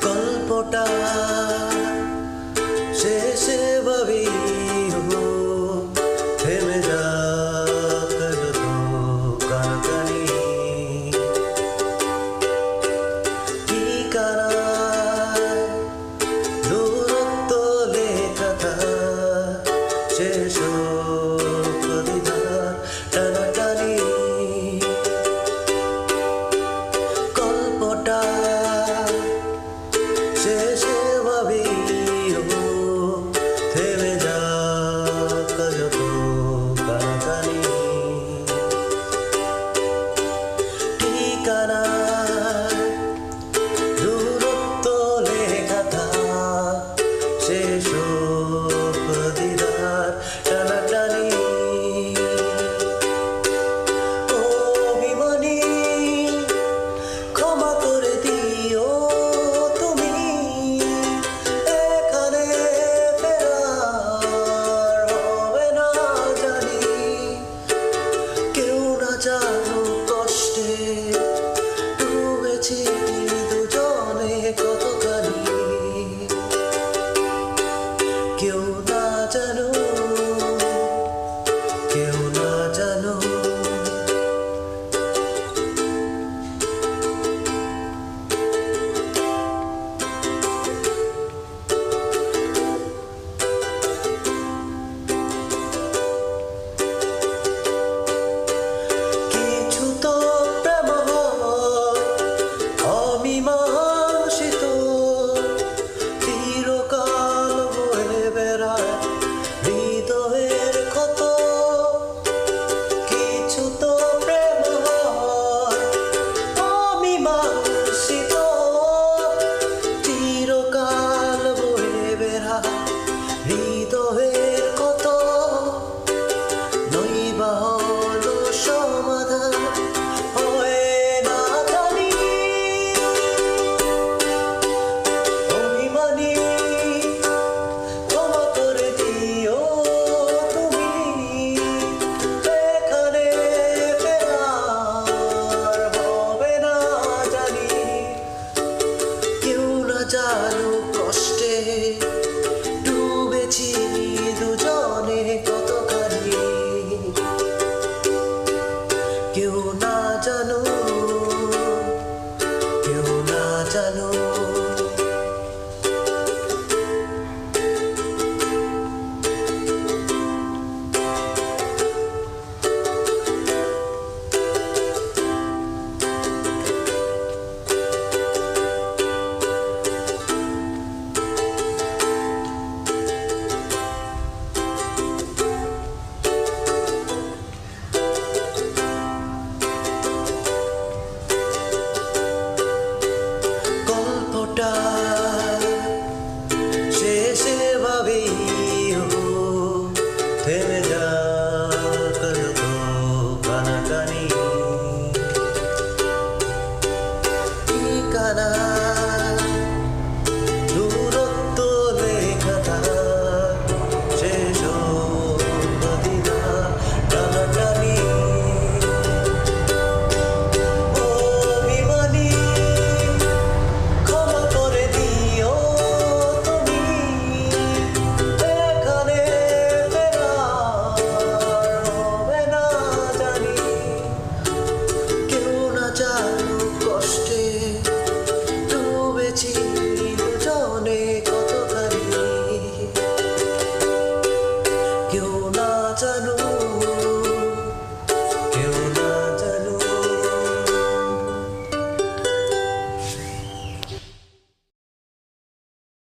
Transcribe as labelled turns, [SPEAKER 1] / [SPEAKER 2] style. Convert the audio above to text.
[SPEAKER 1] গল্পটা শেষে ভাবি থেমে যাক যত কানাকানি ঠিকানায় দূরত্ব লেখাটা শেষ কবিতার টানাটানি গল্পটা শেষে ভাবি থেমে যাক যত কানাকানি ঠিকানায় দূরত্ব লেখাটা শেষ দিদার টানাটানি অভিমানী ক্ষমা করে দিও তুমি এখানে ফেরার হবে না জানি কেউ না জানো কষ্টে ডুবেছি দুজনে কতখানি কেউ না জানো কেউ না জানো কিছু তো প্রেম হয় অমিমান